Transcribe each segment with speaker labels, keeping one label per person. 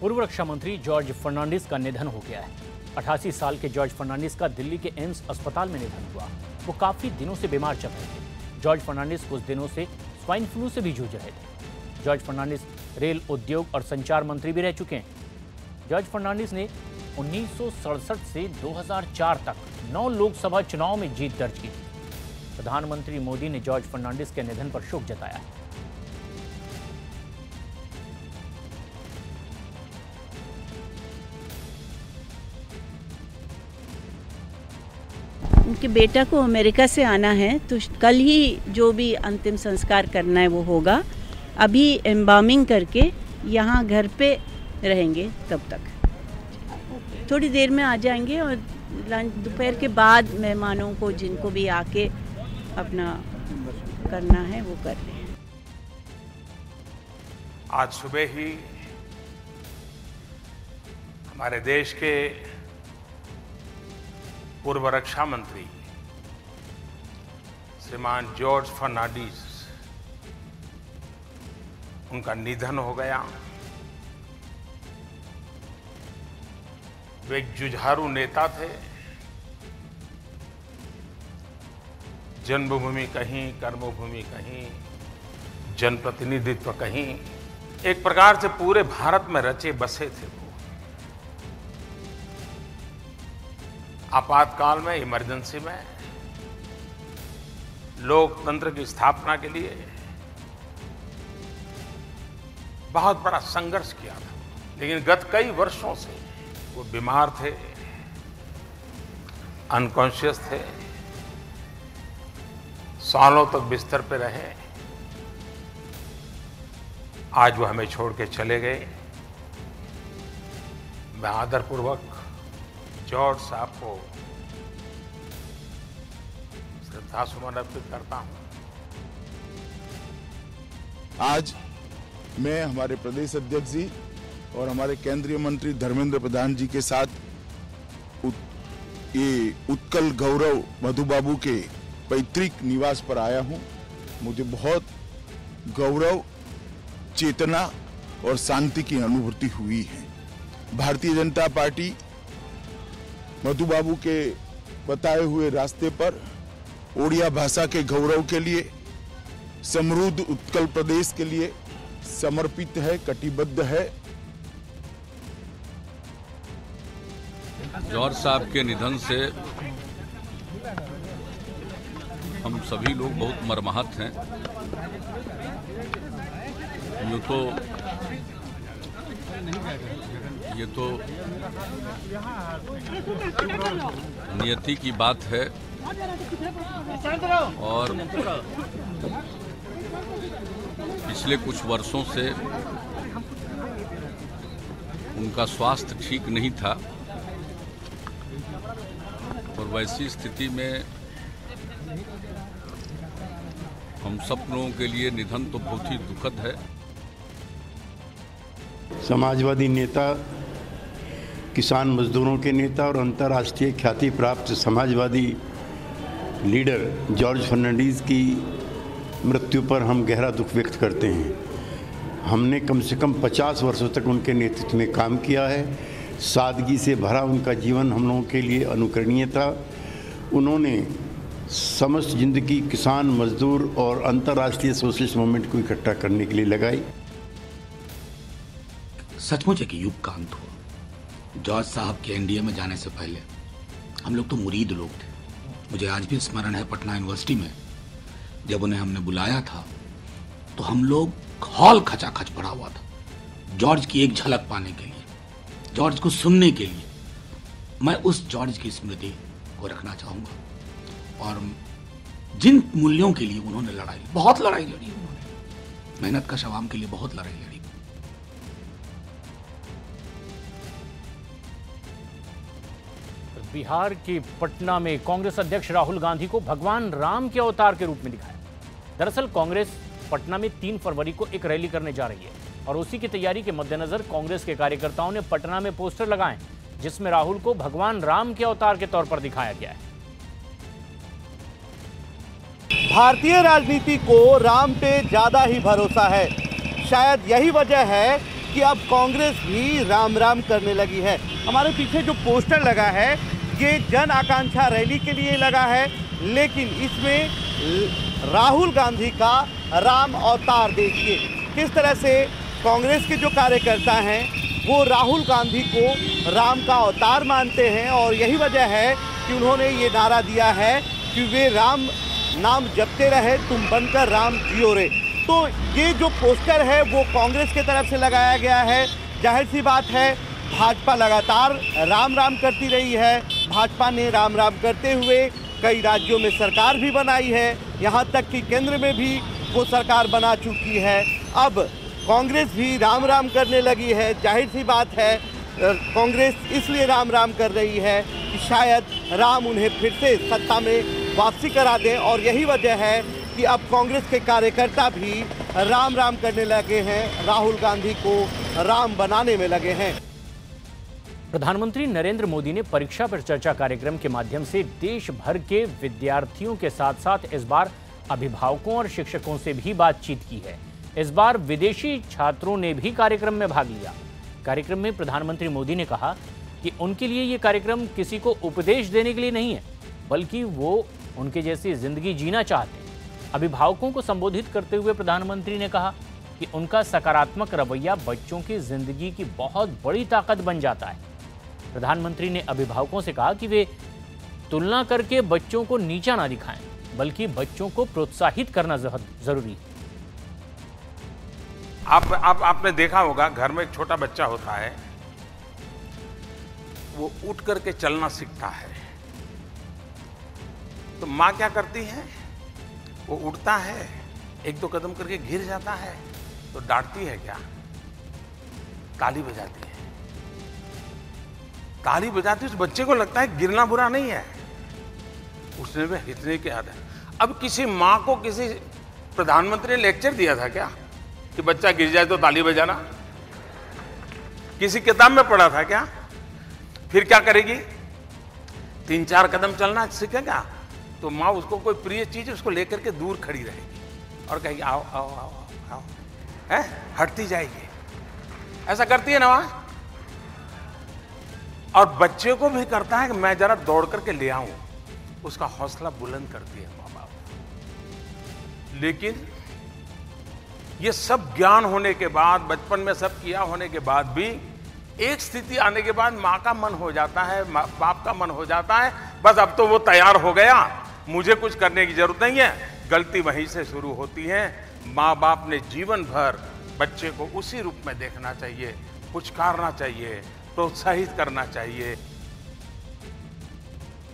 Speaker 1: पूर्व रक्षा मंत्री जॉर्ज फर्नांडिस का निधन हो गया है। 88 साल के जॉर्ज फर्नांडिस का दिल्ली के एम्स अस्पताल में निधन हुआ। वो काफी दिनों से बीमार चल रहे थे। जॉर्ज फर्नांडिस कुछ दिनों से स्वाइन फ्लू से भी जूझ रहे थे। जॉर्ज फर्नांडिस रेल, उद्योग और संचार मंत्री भी रह चुके हैं। जॉर्ज फर्नांडिस ने 1967 से 2004 तक 9 लोकसभा चुनाव में जीत दर्ज की थी। प्रधानमंत्री मोदी ने जॉर्ज फर्नांडिस के निधन पर शोक जताया है।
Speaker 2: उनके बेटा को अमेरिका से आना है, तो कल ही जो भी अंतिम संस्कार करना है वो होगा। अभी एम्बामिंग करके यहाँ घर पे रहेंगे, तब तक थोड़ी देर में आ जाएंगे और दोपहर के बाद मेहमानों को जिनको भी आके अपना करना है वो कर लें।
Speaker 3: आज सुबह ही हमारे देश के पूर्व रक्षा मंत्री श्रीमान जॉर्ज फर्नांडिस, उनका निधन हो गया। वे एक जुझारू नेता थे। जन्मभूमि कहीं, कर्मभूमि कहीं, जनप्रतिनिधित्व कहीं, एक प्रकार से पूरे भारत में रचे बसे थे वो। आपातकाल में, इमरजेंसी में लोकतंत्र की स्थापना के लिए बहुत बड़ा संघर्ष किया था। लेकिन गत कई वर्षों से वो बीमार थे, अनकॉन्शियस थे, सालों तक बिस्तर पे रहे। आज वो हमें छोड़ के चले गए। मैं आदरपूर्वक जॉर्ज साहब को श्रद्धासुमन अर्पित करता हूं।
Speaker 4: आज मैं हमारे प्रदेश अध्यक्ष जी और हमारे केंद्रीय मंत्री धर्मेंद्र प्रधान जी के साथ ये उत्कल गौरव मधुबाबू के पैतृक निवास पर आया हूं। मुझे बहुत गौरव, चेतना और शांति की अनुभूति हुई है। भारतीय जनता पार्टी मधुबाबू के बताए हुए रास्ते पर ओडिया भाषा के गौरव के लिए, समृद्ध उत्कल प्रदेश के लिए समर्पित है, कटिबद्ध है।
Speaker 5: जॉर्ज साहब के निधन से हम सभी लोग बहुत मर्माहत हैं। ये तो नियति की बात है और पिछले कुछ वर्षों से उनका स्वास्थ्य ठीक नहीं था और वैसी स्थिति में हम सब लोगों के लिए निधन तो बहुत ही दुखद है।
Speaker 6: समाजवादी नेता, किसान मजदूरों के नेता और अंतर्राष्ट्रीय ख्याति प्राप्त समाजवादी लीडर जॉर्ज फर्नांडिस की मृत्यु पर हम गहरा दुख व्यक्त करते हैं। हमने कम से कम 50 वर्षों तक उनके नेतृत्व में काम किया है। सादगी से भरा उनका जीवन हम लोगों के लिए अनुकरणीय था। उन्होंने समस्त जिंदगी किसान, मजदूर और अंतर्राष्ट्रीय सोशलिस्ट मूवमेंट को इकट्ठा करने के लिए लगाई।
Speaker 7: सचमुच एक युग का अंत हुआ। जॉर्ज साहब के एनडीए में जाने से पहले हम लोग तो मुरीद लोग थे। मुझे आज भी स्मरण है, पटना यूनिवर्सिटी में जब उन्हें हमने बुलाया था तो हम लोग हॉल खचाखच भरा हुआ था जॉर्ज की एक झलक पाने के लिए, जॉर्ज को सुनने के लिए। मैं उस जॉर्ज की स्मृति को रखना चाहूंगा और जिन मूल्यों के लिए उन्होंने लड़ाई, बहुत लड़ाई लड़ी उन्होंने, मेहनत का आवाम के लिए बहुत लड़ाई लड़ी।
Speaker 1: बिहार के पटना में कांग्रेस अध्यक्ष राहुल गांधी को भगवान राम के अवतार के रूप में दिखाया। दरअसल कांग्रेस पटना में 3 फरवरी को एक रैली करने जा रही है और उसी की तैयारी के मद्देनजर कांग्रेस के कार्यकर्ताओं ने पटना में पोस्टर लगाए जिसमें राहुल को भगवान राम के अवतार के तौर पर दिखाया गया है।
Speaker 8: भारतीय राजनीति को राम पे ज्यादा ही भरोसा है। शायद यही वजह है कि अब कांग्रेस भी राम राम करने लगी है। हमारे पीछे जो पोस्टर लगा है ये जन आकांक्षा रैली के लिए लगा है, लेकिन इसमें राहुल गांधी का राम अवतार देखिए किस तरह से कांग्रेस के जो कार्यकर्ता हैं वो राहुल गांधी को राम का अवतार मानते हैं और यही वजह है कि उन्होंने ये नारा दिया है कि वे राम नाम जपते रहे, तुम बनकर राम जियो रे। तो ये जो पोस्टर है वो कांग्रेस की तरफ से लगाया गया है। जाहिर सी बात है भाजपा लगातार राम राम करती रही है। भाजपा ने राम राम करते हुए कई राज्यों में सरकार भी बनाई है, यहाँ तक कि केंद्र में भी वो सरकार बना चुकी है। अब कांग्रेस भी राम राम करने लगी है। जाहिर सी बात है कांग्रेस इसलिए राम राम कर रही है कि शायद राम उन्हें फिर से सत्ता में वापसी करा दें, और यही वजह है कि अब कांग्रेस के कार्यकर्ता भी राम राम करने लगे हैं, राहुल गांधी को राम बनाने में लगे हैं।
Speaker 1: प्रधानमंत्री नरेंद्र मोदी ने परीक्षा पर चर्चा कार्यक्रम के माध्यम से देश भर के विद्यार्थियों के साथ साथ इस बार अभिभावकों और शिक्षकों से भी बातचीत की है। इस बार विदेशी छात्रों ने भी कार्यक्रम में भाग लिया। कार्यक्रम में प्रधानमंत्री मोदी ने कहा कि उनके लिए ये कार्यक्रम किसी को उपदेश देने के लिए नहीं है, बल्कि वो उनके जैसी जिंदगी जीना चाहते हैं। अभिभावकों को संबोधित करते हुए प्रधानमंत्री ने कहा कि उनका सकारात्मक रवैया बच्चों की जिंदगी की बहुत बड़ी ताकत बन जाता है। प्रधानमंत्री ने अभिभावकों से कहा कि वे तुलना करके बच्चों को नीचा ना दिखाएं, बल्कि बच्चों को प्रोत्साहित करना जरूरी है।
Speaker 3: आपने देखा होगा घर में एक छोटा बच्चा होता है, वो उठ करके चलना सीखता है, तो माँ क्या करती है, वो उठता है, एक दो कदम करके गिर जाता है तो डांटती है क्या, ताली बजाती है। ताली बजाती, उस बच्चे को लगता है गिरना बुरा नहीं है, उसने भी हिचने की आदत। अब किसी माँ को किसी प्रधानमंत्री ने लेक्चर दिया था क्या कि बच्चा गिर जाए तो ताली बजाना? किसी किताब में पढ़ा था क्या? फिर क्या करेगी? 3-4 कदम चलना सीखेगा तो माँ उसको कोई प्रिय चीज उसको लेकर के दूर खड़ी रहेगी और कहेगी आओ आओ आओ आओ, है हटती जाएगी। ऐसा करती है ना माँ। और बच्चे को भी करता है कि मैं जरा दौड़ करके ले आऊं, उसका हौसला बुलंद करती है माँ बाप। लेकिन ये सब ज्ञान होने के बाद, बचपन में सब किया होने के बाद भी एक स्थिति आने के बाद माँ का मन हो जाता है, बाप का मन हो जाता है बस अब तो वो तैयार हो गया, मुझे कुछ करने की जरूरत नहीं है। गलती वहीं से शुरू होती है। माँ बाप ने जीवन भर बच्चे को उसी रूप में देखना चाहिए, पुचकारना चाहिए, प्रोत्साहित करना चाहिए।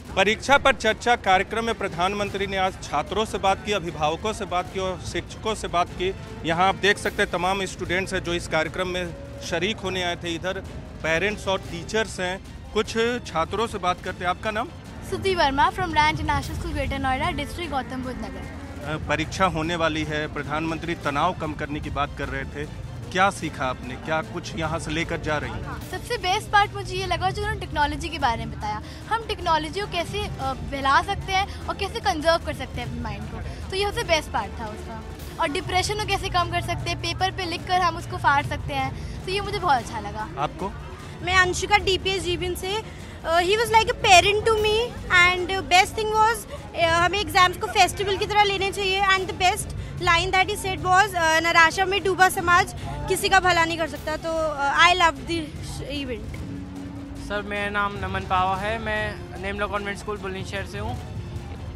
Speaker 9: परीक्षा पर चर्चा कार्यक्रम में प्रधानमंत्री ने आज छात्रों से बात की, अभिभावकों से बात की और शिक्षकों से बात की। यहाँ आप देख सकते हैं तमाम स्टूडेंट्स हैं जो इस कार्यक्रम में शरीक होने आए थे। इधर पेरेंट्स और टीचर्स हैं। कुछ छात्रों से बात करते हैं। आपका नाम?
Speaker 10: सुधि वर्मा फ्रॉम रांच international school greater Noida district Gautam Buddh Nagar.
Speaker 9: परीक्षा होने वाली है, प्रधानमंत्री तनाव कम करने की बात कर रहे थे, क्या सीखा आपने, क्या कुछ यहाँ से लेकर जा रही हैं?
Speaker 10: सबसे बेस्ट पार्ट मुझे ये लगा जो उन्होंने टेक्नोलॉजी के बारे में बताया। हम टेक्नोलॉजी को कैसे फैला सकते हैं और कैसे कंजर्व कर सकते हैं अपने माइंड को, तो ये सबसे बेस्ट पार्ट था उसका। और डिप्रेशन को कैसे कम कर सकते हैं, पेपर पे लिख कर हम उसको फाड़ सकते हैं, तो ये मुझे बहुत अच्छा लगा।
Speaker 9: आपको?
Speaker 11: मैं अंशिका DPS जीवन से। He was like a parent to me and best thing was हमें एग्जाम्स को फेस्टिवल की तरह लेने चाहिए। And the best line that he said was निराशा में डूबा समाज किसी का भला नहीं कर सकता। तो I love this event.
Speaker 12: Sir मेरा नाम नमन पावा है, मैं नेमला कॉन्वेंट स्कूल बुलंदशहर से हूँ।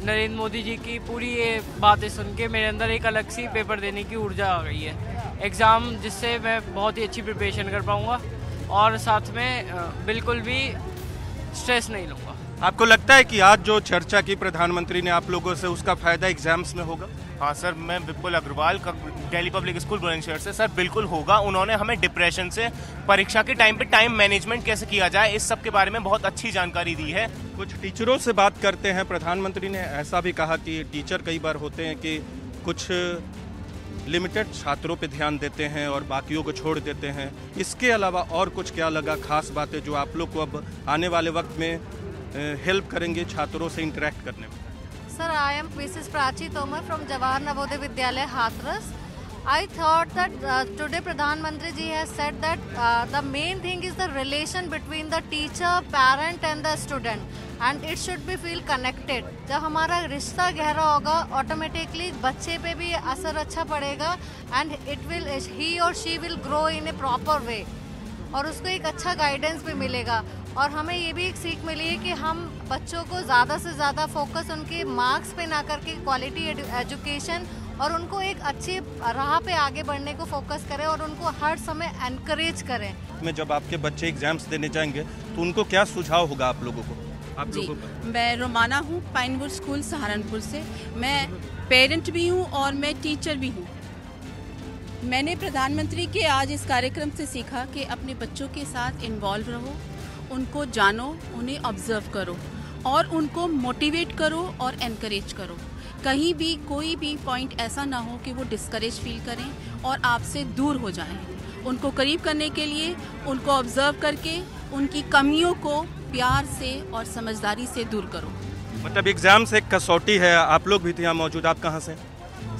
Speaker 12: नरेंद्र मोदी जी की पूरी ये बातें सुन के मेरे अंदर एक अलग सी पेपर देने की ऊर्जा आ गई है। एग्ज़ाम जिससे मैं बहुत ही अच्छी प्रिपरेशन कर पाऊँगा और साथ में बिल्कुल भी स्ट्रेस नहीं लूँगा।
Speaker 9: आपको लगता है कि आज जो चर्चा की प्रधानमंत्री ने आप लोगों से, उसका फायदा एग्जाम्स में होगा?
Speaker 13: हाँ सर, मैं विपुल अग्रवाल का दिल्ली पब्लिक स्कूल बुलंदशहर से। सर बिल्कुल होगा। उन्होंने हमें डिप्रेशन से परीक्षा के टाइम पे टाइम मैनेजमेंट कैसे किया जाए इस सब के बारे में बहुत अच्छी जानकारी दी है।
Speaker 9: कुछ टीचरों से बात करते हैं। प्रधानमंत्री ने ऐसा भी कहा कि टीचर कई बार होते हैं कि कुछ लिमिटेड छात्रों पे ध्यान देते हैं और बाकियों को छोड़ देते हैं। इसके अलावा और कुछ क्या लगा खास बातें जो आप लोग को अब आने वाले वक्त में हेल्प करेंगे छात्रों से इंटरेक्ट करने में?
Speaker 14: Sir I am Mrs Prachi Tomar from Jawahar Navodaya Vidyalaya Hathras. I thought that today Pradhan Mantri ji has said that the main thing is the relation between the teacher, parent and the student, and it should be feel connected. जब हमारा रिश्ता गहरा होगा, automatically बच्चे पे भी असर अच्छा पड़ेगा, and it will he or she will grow in a proper way, और उसको एक अच्छा गाइडेंस भी मिलेगा। और हमें ये भी एक सीख मिली है कि हम बच्चों को ज़्यादा से ज़्यादा फोकस उनके मार्क्स पे ना करके क्वालिटी एजुकेशन और उनको एक अच्छी राह पे आगे बढ़ने को फोकस करें और उनको हर समय एनकरेज करें।
Speaker 9: में जब आपके बच्चे एग्जाम्स देने जाएंगे तो उनको क्या सुझाव होगा आप लोगों को?
Speaker 15: मैं रोमाना हूँ, पाइनवुड स्कूल सहारनपुर से। मैं पेरेंट भी हूँ और मैं टीचर भी हूँ। मैंने प्रधानमंत्री के आज इस कार्यक्रम से सीखा कि अपने बच्चों के साथ इन्वॉल्व रहो, उनको जानो, उन्हें ऑब्जर्व करो और उनको मोटिवेट करो और एनकरेज करो। कहीं भी कोई भी पॉइंट ऐसा ना हो कि वो डिस्करेज फील करें और आपसे दूर हो जाएं। उनको करीब करने के लिए उनको ऑब्जर्व करके उनकी कमियों को प्यार से और समझदारी से दूर करो।
Speaker 9: मतलब एग्जाम्स एक कसौटी है, आप लोग भी थे यहाँ मौजूद। आप कहाँ से?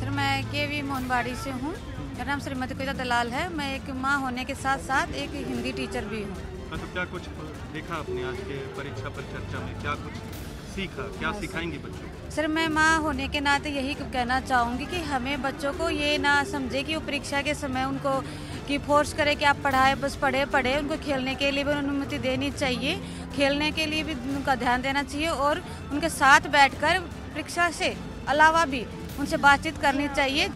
Speaker 16: सर मैं केवी मोहनबाड़ी से हूँ। मेरा नाम श्रीमती कोयता दलाल है। मैं एक माँ होने के साथ साथ एक हिंदी टीचर भी हूँ।
Speaker 9: तो क्या कुछ देखा आपने आज के परीक्षा पर चर्चा में, क्या कुछ सीखा, क्या सिखाएंगी बच्चों को?
Speaker 16: सर मैं माँ होने के नाते यही कहना चाहूँगी कि हमें बच्चों को ये ना समझे कि वो परीक्षा के समय उनको कि फोर्स करे कि आप पढ़ाए, बस पढ़े। उनको खेलने के लिए भी अनुमति देनी चाहिए, खेलने के लिए भी उनका ध्यान देना चाहिए और उनके साथ बैठकर परीक्षा से अलावा भी उनसे बातचीत करनी चाहिए।